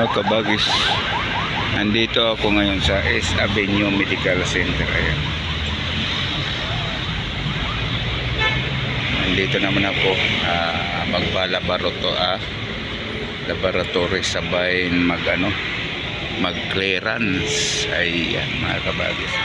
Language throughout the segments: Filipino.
Mga kabagis, nandito ako ngayon sa S Avenue Medical Center. Ayan. Nandito naman ako laboratory sabay mag clearance. Ayan mga kabagis.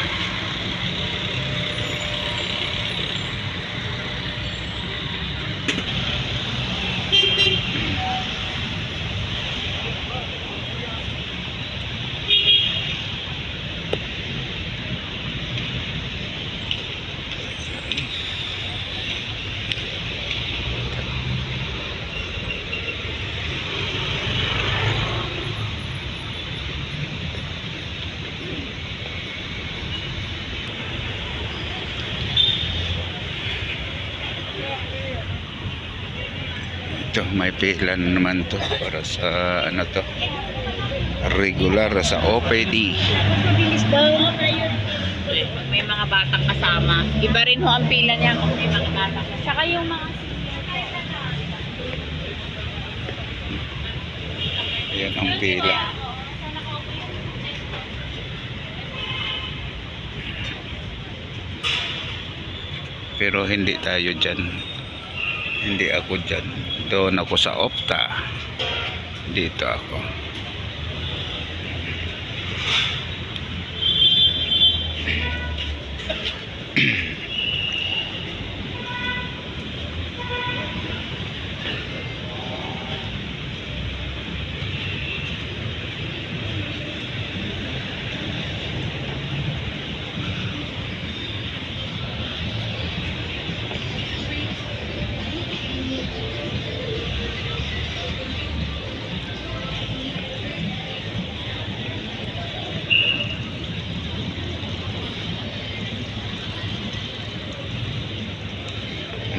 May pila naman to para sa regular sa OPD. May mga batang kasama. Iba rin ho ang pila niya kung may mga batang. Saka yung mga Ayan ang pila. Pero hindi tayo dyan. Hindi ako dyan. Doon ako sa Opta. Dito ako.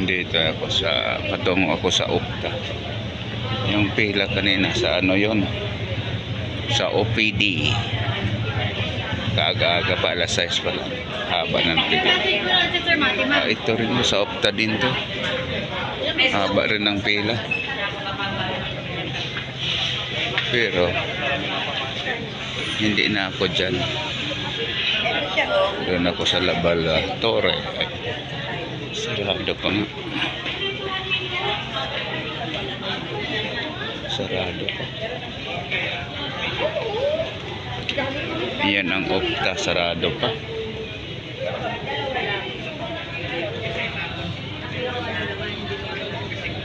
Dito ako patungo ako sa Opta. Yung pila kanina sa yon, sa OPD. Kaaga-aga pa, alas 6 pa lang. Haba ng pila. Ito rin mo sa Opta din to. Haba rin ng pila. Pero hindi na ako dyan. Doon ako sa laboratory. Sarado pa nga. Sarado pa. Yan ang Opta, sarado pa.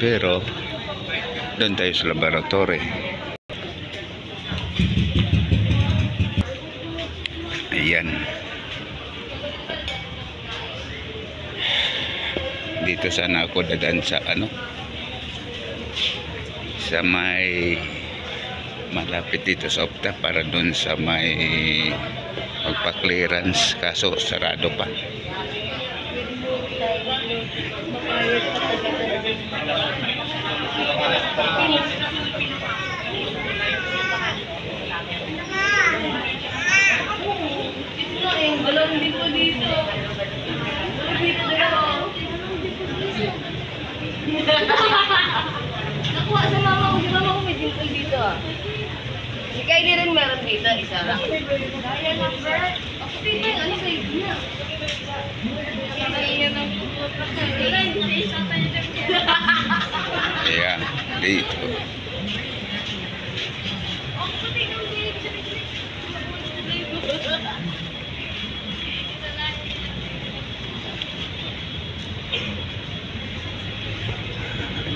Pero doon tayo sa laboratory. Ayan. Dito sana ako dadaan sa sa may malapit dito sa Opta para doon sa may magpa-clearance, kaso sarado pa. Nakuha sa mama ko may dimple dito ah. Si Kylie rin meron dito, isa lang. Kaya number, ako dito yung ano sa niya. Kaya ng Ayan, dito.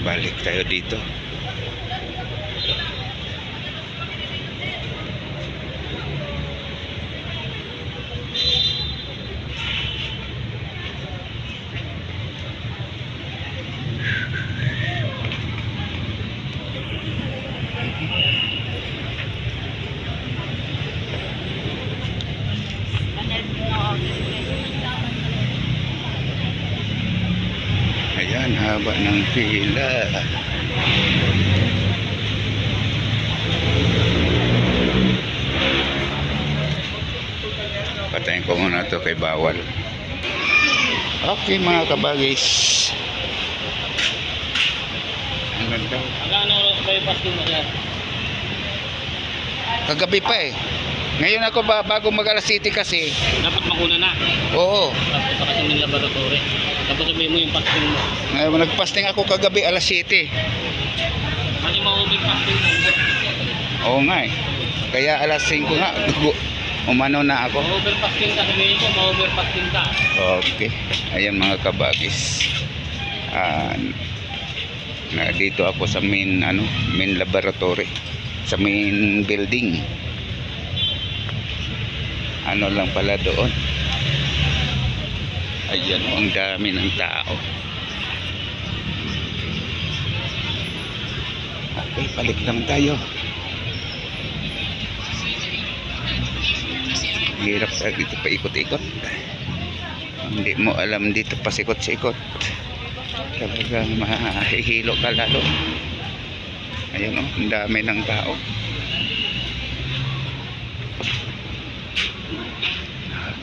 Balik tayo dito. Ayan, haba ng pila. Patayin ko muna ito kay bawal. Okay mga kabagis. Ang ganda. Hanggang ano oras ba yung pasking mo dyan? Kagabi pa eh. Ngayon ako bago mag alas 7 kasi. Dapat makuna na. Oo. Tapos sa kasi ng laboratory. Tapos sabihin mo yung fasting mo. Nagpasting ako kagabi alas 7. Kasi ma-over fasting mo. Oo nga eh. Kaya alas 5 nga. Umano na ako. Ma-over fasting ka. Sabihin ko, ma-over fasting ka. Okay. Ayan mga kabagis. Dito ako sa main laboratory. Sa main building. Ano lang pala doon. Ayan, ang dami ng tao. Okay, balik lang tayo. Hirap sa dito pa ikot-ikot. Hindi mo alam dito pasikot-sikot. Talagang mahihilo ka lalo. Ayun oh, ang dami ng tao.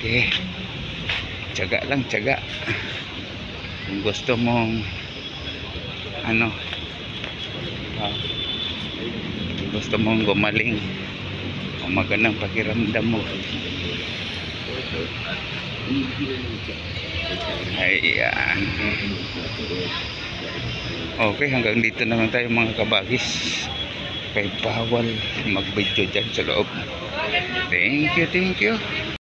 Okay. Tiyaga lang, tiyaga. Kung gusto mong gusto mong gumaling o magandang pakiramdam mo. Ayan. Okay, hanggang dito naman tayo mga kabagis. Kaya bawal mag-video dyan sa loob. Thank you, thank you.